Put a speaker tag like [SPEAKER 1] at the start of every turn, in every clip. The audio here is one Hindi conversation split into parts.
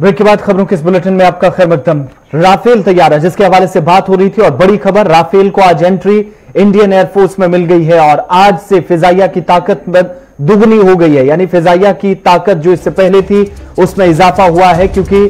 [SPEAKER 1] ब्रेक के बाद खबरों के इस बुलेटिन में आपका खैर मकदम। राफेल तैयारा जिसके हवाले से बात हो रही थी और बड़ी खबर, राफेल को आज एंट्री इंडियन एयरफोर्स में मिल गई है और आज से फिजाइया की ताकत दुगनी हो गई है। यानी फिजाइया की ताकत जो इससे पहले थी उसमें इजाफा हुआ है क्योंकि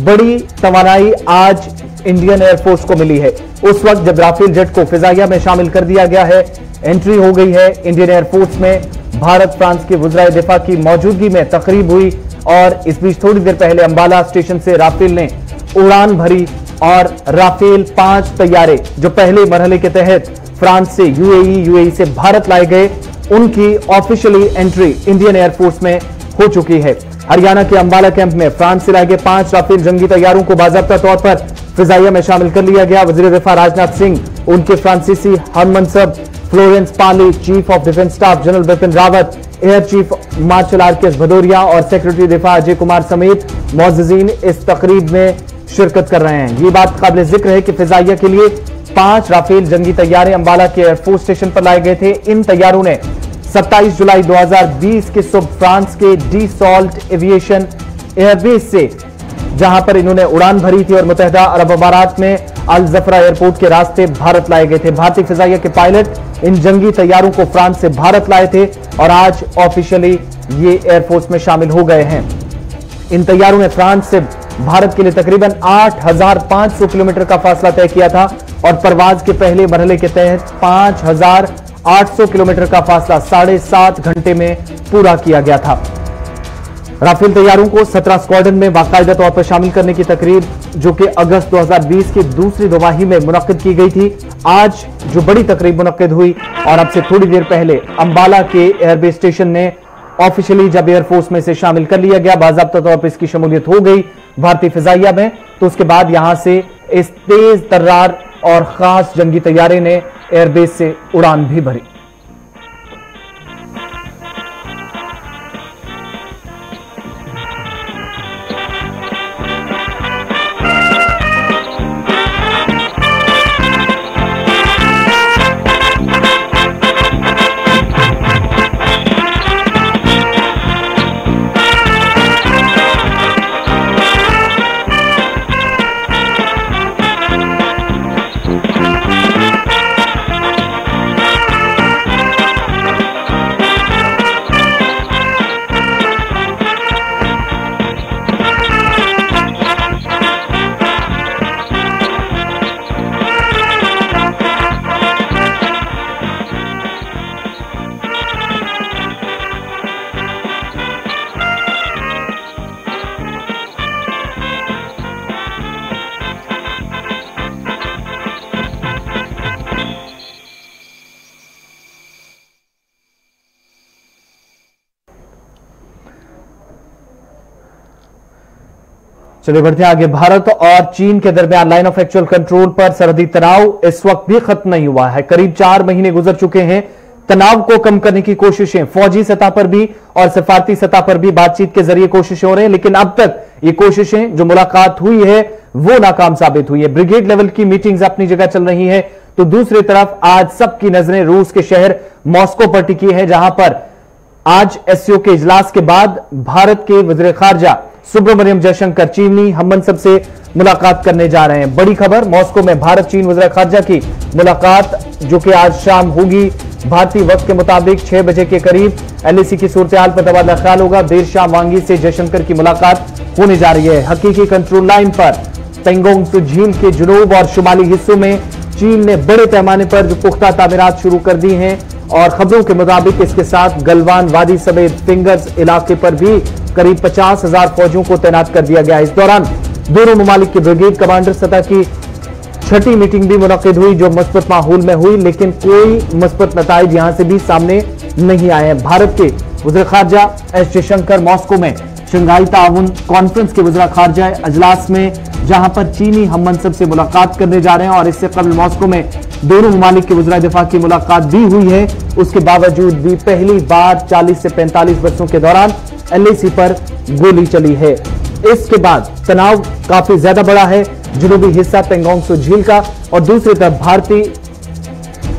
[SPEAKER 1] बड़ी तवानाई आज इंडियन एयरफोर्स को मिली है। उस वक्त जब राफेल जेट को फिजाइया में शामिल कर दिया गया है, एंट्री हो गई है इंडियन एयरफोर्स में। भारत फ्रांस के वज़ीर दिफा की मौजूदगी में तकरीब हुई और इस बीच थोड़ी देर पहले अंबाला स्टेशन से राफेल ने उड़ान भरी और राफेल 5 तैयारे जो पहले मरहले के तहत फ्रांस से यूएई से भारत लाए गए, उनकी ऑफिशियली एंट्री इंडियन एयरफोर्स में हो चुकी है। हरियाणा के अंबाला कैंप में फ्रांस से लाए गए 5 राफेल जंगी तैयारों को बाकायदा तौर पर फिजाइया में शामिल कर लिया गया। वज़ीर दिफा राजनाथ सिंह, उनके फ्रांसीसी हममनसब Florence Parly, chief of defence staff general Bipin Rawat, air chief marshal आर.के.एस. भदौरिया और सेक्रेटरी दिफा अजय कुमार समेत मौजूदीन इस तकरीब में शिरकत कर रहे हैं। ये बात काबिल जिक्र है कि फिजाइया के लिए 5 राफेल जंगी तैयारे अंबाला के एयरफोर्स स्टेशन पर लाए गए थे। इन तैयारों ने 27 जुलाई 2020 की सुबह फ्रांस के डी सॉल्ट एविएशन एयरबेस से, जहां पर इन्होंने उड़ान भरी थी और मुत्तहिदा अरब अमारात में अल जफरा एयरपोर्ट के रास्ते भारत लाए गए थे। भारतीय फिजाइया के पायलट इन जंगी तैयारों को फ्रांस से भारत लाए थे और आज ऑफिशियली ये एयरफोर्स में शामिल हो गए हैं। इन तैयारों ने फ्रांस से भारत के लिए तकरीबन 8,500 किलोमीटर का फासला तय किया था और परवाज के पहले मरहले के तहत 5,800 किलोमीटर का फासला 7.5 घंटे में पूरा किया गया था। राफेल तैयारों को 17 स्क्वाड्रन में बाकायदा तौर पर शामिल करने की तकरीर जो कि अगस्त 2020 की दूसरी दोमाही में मुनक्किद की गई थी, आज जो बड़ी तकरीब मुनक्किद हुई और अब से थोड़ी देर पहले अंबाला के एयरबेस स्टेशन ने ऑफिशियली जब एयरफोर्स में से शामिल कर लिया गया, बाकायदा तौर पर इसकी शमूलियत हो गई भारतीय फिजाइया में, तो उसके बाद यहां से इस तेज तर्रार और खास जंगी तैयारे ने एयरबेस से उड़ान भी भरी। चलिए बढ़ते हैं आगे। भारत और चीन के दरमियान लाइन ऑफ एक्चुअल कंट्रोल पर सरहदी तनाव इस वक्त भी खत्म नहीं हुआ है। करीब 4 महीने गुजर चुके हैं। तनाव को कम करने की कोशिशें फौजी सतह पर भी और सिफारती सतह पर भी बातचीत के जरिए कोशिशें हो रही हैं, लेकिन अब तक ये कोशिशें जो मुलाकात हुई है वो नाकाम साबित हुई है। ब्रिगेड लेवल की मीटिंग्स अपनी जगह चल रही है, तो दूसरी तरफ आज सबकी नजरें रूस के शहर मॉस्को पर टिकी है, जहां पर आज एससीओ के इजलास के बाद भारत के वज़ीर खारजा सुब्रमण्यम जयशंकर चीनी हममनसब से मुलाकात करने जा रहे हैं। बड़ी खबर, मॉस्को में भारत चीन वज़ीर खारजा की मुलाकात जो कि आज शाम होगी भारतीय वक्त के मुताबिक 6 बजे के करीब। एलएसी की सूरत-ए-हाल पर तबादला ख्याल होगा। देर शाम वांगी से जयशंकर की मुलाकात होने जा रही है। हकीकी कंट्रोल लाइन पर पेंगोंग सू झील के जुनूब और शुमाली हिस्सों में चीन ने बड़े पैमाने पर जो पुख्ता तामीरात शुरू कर दी हैं और खबरों के मुताबिक इसके साथ गलवान वादी समेत फिंगर्स इलाके पर भी करीब 50,000 फौजियों को तैनात कर दिया गया। इस दौरान दोनों ममालिक के ब्रिगेड कमांडर सतह की 6ठी मीटिंग भी मुनक्किद हुई जो मुस्बत माहौल में हुई, लेकिन कोई मुस्बत नताइज यहां से भी सामने नहीं आए हैं। भारत के वज़ीर खारजा एस जयशंकर मॉस्को में शंघाई ताउन कॉन्फ्रेंस के वज़ीर खारजा अजलास में, जहां पर चीनी हममनसब से मुलाकात करने जा रहे हैं और इससे कबल मॉस्को में दोनों ममालिक के वज़ीर दिफा की मुलाकात भी हुई है। उसके बावजूद भी पहली बार 40 से 45 वर्षों के दौरान एलएसी पर गोली चली है। इसके बाद तनाव काफी ज्यादा बढ़ा है जुनूबी हिस्सा पेंगोंग सू झील का, और दूसरी तरफ भारतीय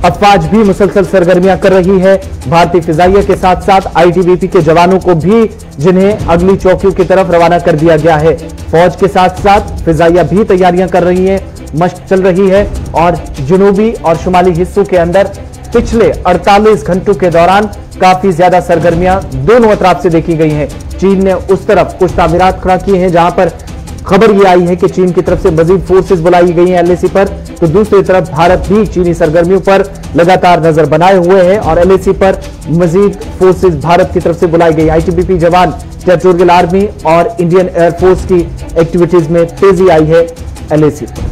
[SPEAKER 1] अफवाज भी मुसलसल सरगर्मियां कर रही है। भारतीय फिजाइया के साथ साथ आईटीबीपी के जवानों को भी, जिन्हें अगली चौकियों की तरफ रवाना कर दिया गया है। फौज के साथ साथ फिजाइया भी तैयारियां कर रही हैं, मशक चल रही है और जनूबी और शुमाली हिस्सों के अंदर पिछले 48 घंटों के दौरान काफी ज्यादा सरगर्मियां दोनों अतराफ से देखी गई हैं। चीन ने उस तरफ कुछ तामीरात खड़ा किए हैं जहां पर खबर यह आई है कि चीन की तरफ से मजीद फोर्सेस बुलाई गई हैं एलएसी पर, तो दूसरी तरफ भारत भी चीनी सरगर्मियों पर लगातार नजर बनाए हुए है और एलएसी पर मजीद फोर्सेस भारत की तरफ से बुलाई गई। आईटीबीपी जवान, टेरिटोरियल आर्मी और इंडियन एयरफोर्स की एक्टिविटीज में तेजी आई है एलएसी पर।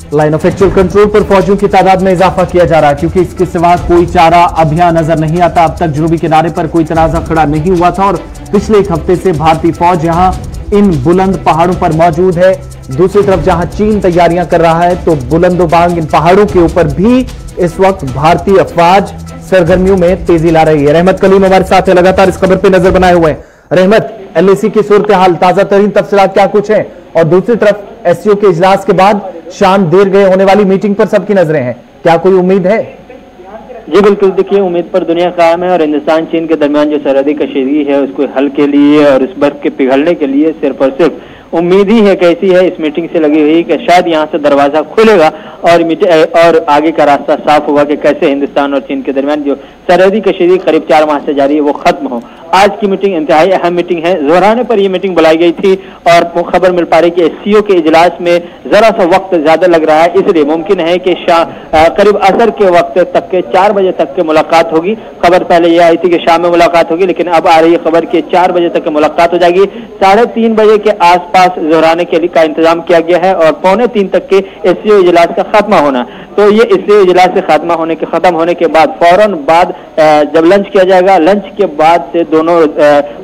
[SPEAKER 1] लाइन ऑफ एक्चुअल कंट्रोल पर फौजियों की तादाद में इजाफा किया जा रहा है क्योंकि इसके सिवा कोई चारा अब यहां नजर नहीं आता। अब तक जनूबी किनारे पर कोई तनाजा खड़ा नहीं हुआ था और पिछले एक हफ्ते से भारतीय फौज यहां इन बुलंद पहाड़ों पर मौजूद है। दूसरी तरफ जहां चीन तैयारियां कर रहा है तो बुलंदोबांग इन पहाड़ों के ऊपर भी इस वक्त भारतीय अफवाज सरगर्मियों में तेजी ला रही है। रहमत कलीम हमारे साथ है, लगातार इस खबर पर नजर बनाए हुए हैं। रहमत, एलएसी की सूरत हाल, ताजा तरीन तफसीलात क्या कुछ है और दूसरी तरफ एससीओ के इजलास के बाद शाम देर गए होने वाली मीटिंग पर सबकी नजरें हैं, क्या कोई उम्मीद है?
[SPEAKER 2] जी बिल्कुल, देखिए उम्मीद पर दुनिया कायम है और हिंदुस्तान चीन के दरमियान जो सरहदी कशीदगी है उसको हल के लिए और इस बर्फ के पिघलने के लिए सिर्फ और सिर्फ उम्मीद ही है। कैसी है इस मीटिंग से लगी हुई कि शायद यहाँ से दरवाजा खुलेगा और आगे का रास्ता साफ होगा कि कैसे हिंदुस्तान और चीन के दरमियान जो सरहदी कशीदगी करीब 4 माह से जारी है वो खत्म हो। आज की मीटिंग इंतहाई अहम मीटिंग है। जोराने पर यह मीटिंग बुलाई गई थी और खबर मिल पा रही कि एससीओ के इजलास में जरा सा वक्त ज्यादा लग रहा है, इसलिए मुमकिन है कि करीब असर के वक्त तक के 4 बजे तक के मुलाकात होगी। खबर पहले यह आई थी कि शाम में मुलाकात होगी, लेकिन अब आ रही है खबर कि 4 बजे तक की मुलाकात हो जाएगी। 3:30 बजे के आसपास जोराने के लिए का इंतजाम किया गया है और 2:45 तक के एससीओ इजलास का खात्मा होना। तो ये एससीओ इजलास से खत्म होने के बाद फौरन बाद जब लंच किया जाएगा, लंच के बाद से दोनों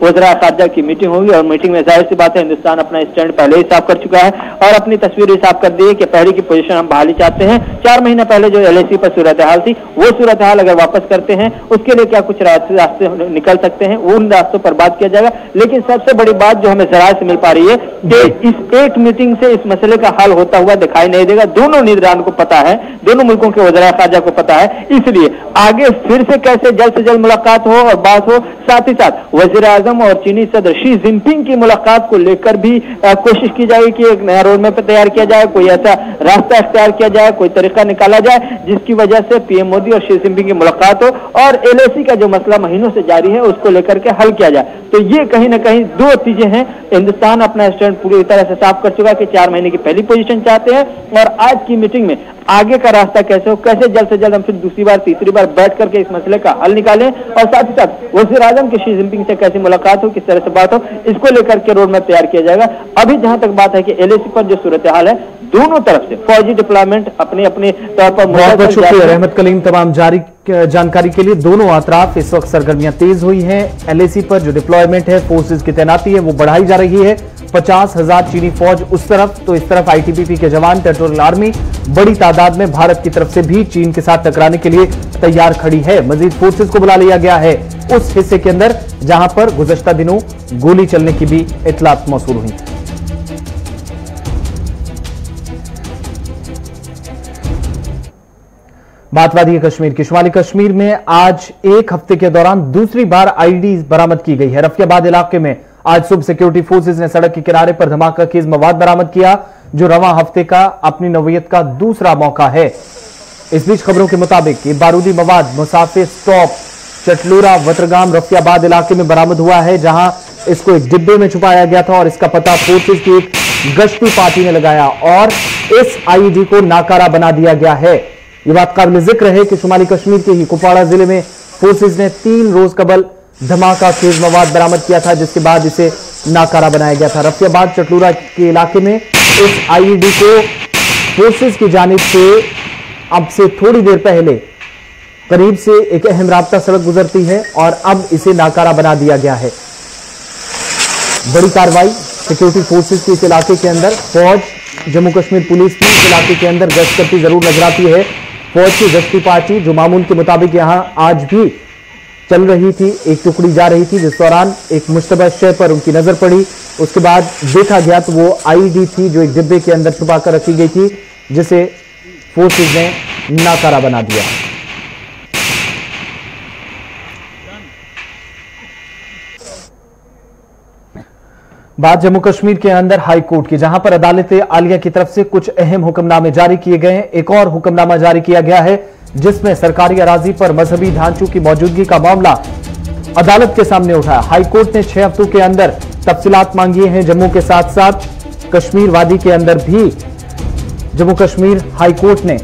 [SPEAKER 2] वज़रा ख़ारजा की मीटिंग होगी और मीटिंग में जाहिर सी बात है हिंदुस्तान अपना स्टैंड पहले ही साफ कर चुका है और अपनी तस्वीर ही साफ कर दी है कि पहले की पोजीशन हम बहाली चाहते हैं। 4 महीने पहले जो एलएसी पर सूरत हाल थी वो सूरत हाल अगर वापस करते हैं उसके लिए क्या कुछ रास्ते निकल सकते हैं, उन रास्तों पर बात किया जाएगा। लेकिन सबसे बड़ी बात जो हमें जराये से मिल पा रही है कि इस एक मीटिंग से इस मसले का हल होता हुआ दिखाई नहीं देगा। दोनों लीडरान को पता है, दोनों मुल्कों के वज़रा ख़ारजा को पता है, इसलिए आगे फिर से कैसे जल्द से जल्द मुलाकात हो और बात हो। साथ ही साथ वज़ीर आज़म और चीनी सदर शी जिनपिंग की मुलाकात को लेकर भी कोशिश की जाएगी कि एक नया रोड मैप तैयार किया जाए, कोई ऐसा रास्ता इख्तियार किया जाए, कोई तरीका निकाला जाए जिसकी वजह से पीएम मोदी और शी जिनपिंग की मुलाकात हो और एलएसी का जो मसला महीनों से जारी है उसको लेकर के हल किया जाए। तो ये कहीं ना कहीं दो चीजें हैं। हिंदुस्तान अपना स्टैंड पूरी तरह से साफ कर चुका कि 4 महीने की पहली पोजीशन चाहते हैं और आज की मीटिंग में आगे का रास्ता कैसे हो, कैसे जल्द से जल्द हम फिर दूसरी बार तीसरी बार बैठ करके इस मसले का हल निकालें और साथ ही साथ वज़ीर आज़म की शी जिनपिंग से कैसी मुलाकात हो, किस तरह से बात हो, इसको लेकर के रोड मैप तैयार किया जाएगा। अभी जहां तक बात है कि एलएसी पर जो सूरत हाल है दोनों तरफ से फौजी डिप्लॉयमेंट अपने अपने तौर पर
[SPEAKER 1] बहुत बहुत शुक्रिया रहमत कलीम तमाम जारी जानकारी के लिए। दोनों अतराफ इस वक्त सरगर्मियां तेज हुई हैं। एलएसी पर जो डिप्लॉयमेंट है, फोर्सेज की तैनाती है वो बढ़ाई जा रही है। 50,000 चीनी फौज उस तरफ तो इस तरफ आईटीबीपी के जवान, टेरिटोरियल आर्मी बड़ी तादाद में भारत की तरफ से भी चीन के साथ टकराने के लिए तैयार खड़ी है। मजीद फोर्सेज को बुला लिया गया है उस हिस्से के अंदर जहां पर गुज़श्ता दिनों गोली चलने की भी इत्तलात मौसूल हुई। बात वादी कश्मीर की। शुमाली कश्मीर में आज एक हफ्ते के दौरान दूसरी बार आईडी बरामद की गई है। रफियाबाद इलाके में आज सुबह सिक्योरिटी फोर्सेज ने सड़क के किनारे पर धमाका खेज मवाद बरामद किया जो रवां हफ्ते का अपनी नौयत का दूसरा मौका है। इस बीच खबरों के मुताबिक ये बारूदी मवाद मुसाफिर स्टॉप चटलूरा वत्रगाम रफियाबाद इलाके में बरामद हुआ है जहां इसको एक डिब्बे में छुपाया गया था और इसका पता फोर्सेज की एक गश्ती पार्टी ने लगाया और इस आईडी को नाकारा बना दिया गया है। यह बात काबिल जिक्र है कि शुमाली कश्मीर के ही कुपवाड़ा जिले में फोर्सेज ने 3 रोज कबल धमाका खेज मवाद बरामद किया था जिसके बाद इसे नाकारा बनाया गया था। रफियाबाद चटलूरा के इलाके में इस आईडी को फोर्सेज की जानिब से अब से थोड़ी देर पहले करीब से एक अहम राब्ता सड़क गुजरती है और अब इसे नाकारा बना दिया गया है। बड़ी कार्रवाई सिक्योरिटी फोर्सेज की इस इलाके के अंदर। फौज जम्मू कश्मीर पुलिस की इस इलाके के अंदर गश्त करती जरूर नजर आती है। फौज की गश्ती पार्टी जो मामूल के मुताबिक यहां आज भी चल रही थी, एक टुकड़ी जा रही थी जिस दौरान एक मुश्तबह शय पर उनकी नजर पड़ी उसके बाद देखा गया तो वो आईईडी थी जो एक डिब्बे के अंदर छुपा कर रखी गई थी, जिसे फोर्सेज ने नाकारा बना दिया। बात जम्मू कश्मीर के अंदर हाई कोर्ट की, जहां पर अदालत आलिया की तरफ से कुछ अहम हुक्मनामे जारी किए गए हैं। एक और हुक्मनामा जारी किया गया है जिसमें सरकारी अराजी पर मजहबी ढांचों की मौजूदगी का मामला अदालत के सामने उठाया। हाई कोर्ट ने 6 हफ्तों के अंदर तफसीलात मांगी हैं। जम्मू के साथ साथ कश्मीर वादी के अंदर भी जम्मू कश्मीर हाई कोर्ट ने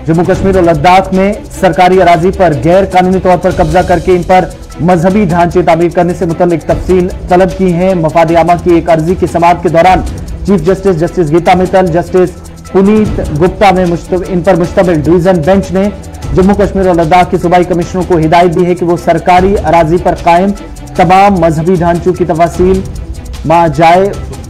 [SPEAKER 1] जम्मू कश्मीर और लद्दाख में सरकारी अराजी पर गैर कानूनी तौर पर कब्जा करके इन पर मजहबी ढांचे तामीर करने से मुतल्लिक तफसील तलब की है। मफाद आमा की एक अर्जी की समाअत के दौरान chief justice Geeta Mittal, justice Puneet Gupta में इन पर मुश्तमिल डिवीजन बेंच ने जम्मू कश्मीर और लद्दाख के सूबाई कमिश्नरों को हिदायत दी है कि वो सरकारी अराजी पर कायम तमाम मजहबी ढांचों की तफासील, जाए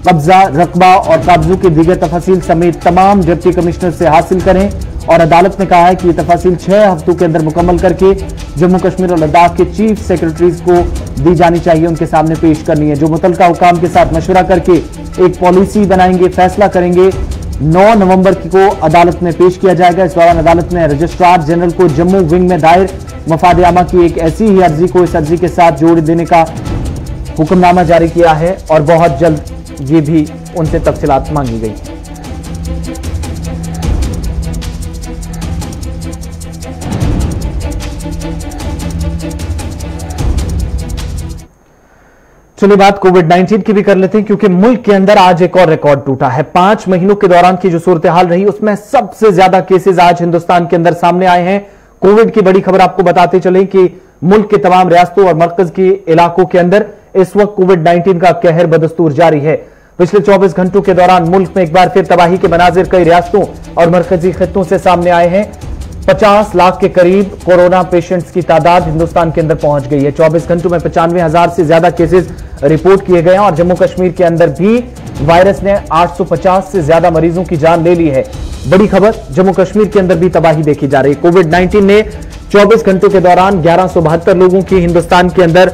[SPEAKER 1] कब्जा, रकबा और काब्जों की दीगर तफासील समेत तमाम डिप्टी कमिश्नर से हासिल करें। और अदालत ने कहा है कि ये तफासील 6 हफ्तों के अंदर मुकम्मल करके जम्मू कश्मीर और लद्दाख के चीफ सेक्रेटरीज को दी जानी चाहिए, उनके सामने पेश करनी है, जो मुतल्लिका हुकाम के साथ मशवरा करके एक पॉलिसी बनाएंगे, फैसला करेंगे। 9 नवंबर को अदालत में पेश किया जाएगा। इस दौरान अदालत ने रजिस्ट्रार जनरल को जम्मू विंग में दायर मफाद आमा की एक ऐसी ही अर्जी को इस अर्जी के साथ जोड़ देने का हुक्मनामा जारी किया है और बहुत जल्द ये भी उनसे तफसीलात मांगी गई है। चलिए बात कोविड-19 की भी कर लेते हैं, क्योंकि मुल्क के अंदर आज एक और रिकॉर्ड टूटा है। 5 महीनों के दौरान की जो सूरत हाल रही उसमें सबसे ज्यादा केसेस आज हिंदुस्तान के अंदर सामने आए हैं। कोविड की बड़ी खबर आपको बताते चले कि मुल्क के तमाम रियासतों और मरकज के इलाकों के अंदर इस वक्त कोविड-19 का कहर बदस्तूर जारी है। पिछले 24 घंटों के दौरान मुल्क में एक बार फिर तबाही के मनाजिर कई रियासतों और मरकजी खित्तों से सामने आए हैं। 50 लाख के करीब कोरोना पेशेंट्स की तादाद हिंदुस्तान के अंदर पहुंच गई है। 24 घंटों में 95,000 से ज्यादा केसेस रिपोर्ट किए गए हैं और जम्मू कश्मीर के अंदर भी वायरस ने 850 से ज्यादा मरीजों की जान ले ली है। बड़ी खबर, जम्मू कश्मीर के अंदर भी तबाही देखी जा रही है। कोविड-19 ने 24 घंटों के दौरान 1172 लोगों की हिंदुस्तान के अंदर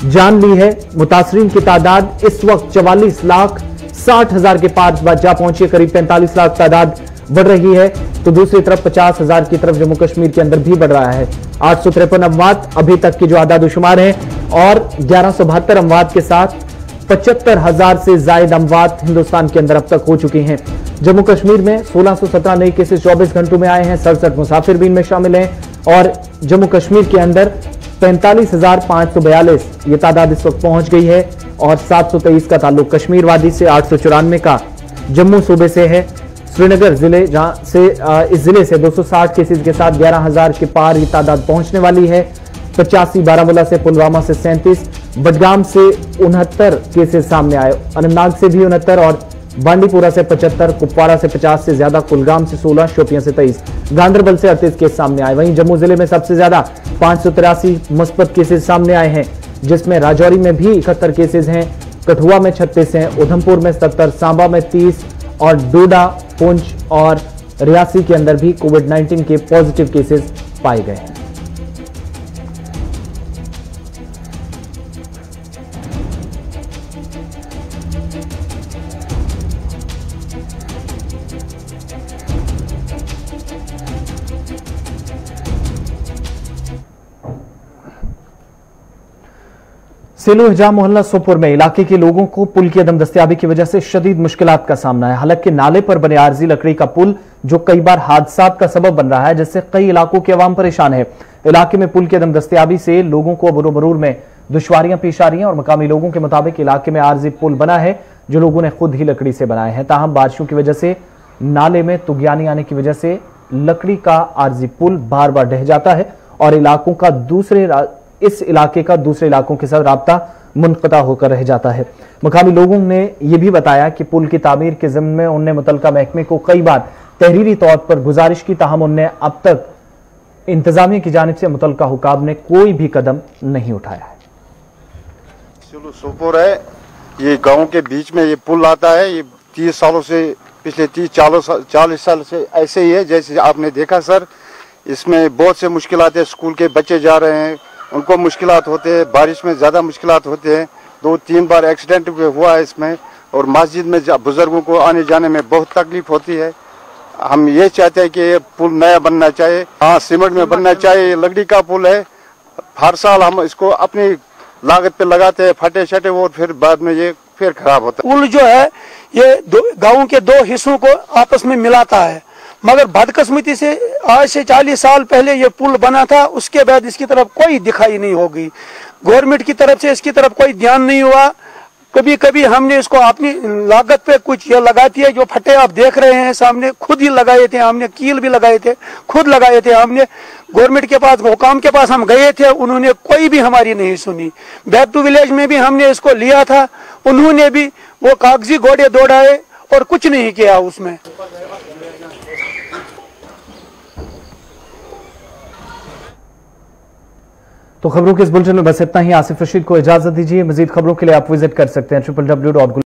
[SPEAKER 1] जान ली है। मुतासरीन की तादाद इस वक्त 44,60,000 के पार जा पहुंची है। करीब 45 लाख तादाद बढ़ रही है, तो दूसरी तरफ 50,000 की तरफ जम्मू कश्मीर के अंदर भी बढ़ रहा है। 853 अमवात अभी तक की जो आदादुशुमार है और 1172 अमवात के साथ 75,000 से ज्यादा अमवात हिंदुस्तान के अंदर अब तक हो चुकी हैं। जम्मू कश्मीर में 1617 नए केसेस 24 घंटों में आए हैं। 67 मुसाफिर भी इनमें शामिल हैं और जम्मू कश्मीर के अंदर 45,542 ये तादाद इस वक्त पहुंच गई है और 723 का ताल्लुक कश्मीर वादी से, 894 का जम्मू सूबे से है। श्रीनगर जिले जहां से इस जिले से 260 केसेस के साथ 11,000 के पार ये तादाद पहुंचने वाली है। 85 बारामूला से, पुलवामा से 37, बडगाम से 69 केसेस सामने आए, अनंतनाग से भी 69 और बांडीपुरा से 75, कुपवाड़ा से 50 से ज्यादा, कुलगाम से 16, शोपियां से 23, गांधरबल से 38 केस सामने आए। वहीं जम्मू जिले में सबसे ज्यादा 583 मुस्बत केसेस सामने आए हैं, जिसमें राजौरी में भी 71 केसेस हैं, कठुआ में 36 हैं, उधमपुर में 70, सांबा में 30 और डोडा, पुंछ और रियासी के अंदर भी कोविड-19 के पॉजिटिव केसेस पाए गए हैं। सेलू हिजाम मोहल्ला सोपुर में इलाके के लोगों को पुल की अदम दस्तयाबी की वजह से शदीद मुश्किलात का सामना है। हालांकि नाले पर बने आरजी लकड़ी का पुल जो कई बार हादसात का सबब बन रहा है, जिससे कई इलाकों के अवाम परेशान है। इलाके में पुल की अदम दस्तयाबी से लोगों को अबूर मरूर में दुश्वारियां पेश आ रही हैं और मकामी लोगों के मुताबिक इलाके में आरजी पुल बना है जो लोगों ने खुद ही लकड़ी से बनाए हैं। ताहम बारिशों की वजह से नाले में तुगयानी आने की वजह से लकड़ी का आरजी पुल बार बार ढह जाता है और इस इलाके का दूसरे इलाकों के साथ राब्ता मुनक़ता होकर रह जाता है। मकामी लोगों ने यह भी बताया कि पुल की तामीर के ज़िम्मे में उन्होंने मुतल्लिका महकमे को कई बार तहरीरी तौर पर गुजारिश की, ताहम उन्होंने अब तक इंतजामिया की जानिब से मुतल्लिका हुकाम ने कोई भी कदम नहीं उठाया है।
[SPEAKER 3] सोपोर है, ये गांव के बीच में ये पुल आता है। ये 30 सालों से, पिछले 30-40 साल से ऐसे ही है जैसे आपने देखा सर। इसमें बहुत से मुश्किलात है, स्कूल के बच्चे जा रहे हैं उनको मुश्किलात होते हैं, बारिश में ज़्यादा मुश्किलात होते हैं। 2-3 बार एक्सीडेंट भी हुआ है इसमें, और मस्जिद में बुजुर्गों को आने जाने में बहुत तकलीफ होती है। हम ये चाहते हैं कि ये पुल नया बनना चाहिए। हाँ, सीमेंट में बनना चाहिए। ये लकड़ी का पुल है, हर साल हम इसको अपनी लागत पे लगाते हैं, फटे शटे, और फिर बाद में ये फिर खराब होता है।
[SPEAKER 4] पुल जो है ये गाँव के 2 हिस्सों को आपस में मिलाता है, मगर बदकिस्मती से आज से 40 साल पहले ये पुल बना था, उसके बाद इसकी तरफ कोई दिखाई नहीं होगी। गवर्नमेंट की तरफ से इसकी तरफ कोई ध्यान नहीं हुआ। कभी कभी हमने इसको अपनी लागत पे कुछ ये लगाती है, जो फटे आप देख रहे हैं सामने, खुद ही लगाए थे हमने, कील भी लगाए थे, खुद लगाए थे हमने। गवर्नमेंट के पास, हुकाम के पास हम गए थे, उन्होंने कोई भी हमारी नहीं सुनी। बैक टू विलेज में भी हमने इसको लिया था, उन्होंने भी वो कागजी घोड़े दौड़ाए और कुछ नहीं किया उसमें।
[SPEAKER 1] तो खबरों के इस बुलेटिन में बस इतना ही। आसिफ रशीद को इजाजत दीजिए। मजीद खबरों के लिए आप विजिट कर सकते हैं www.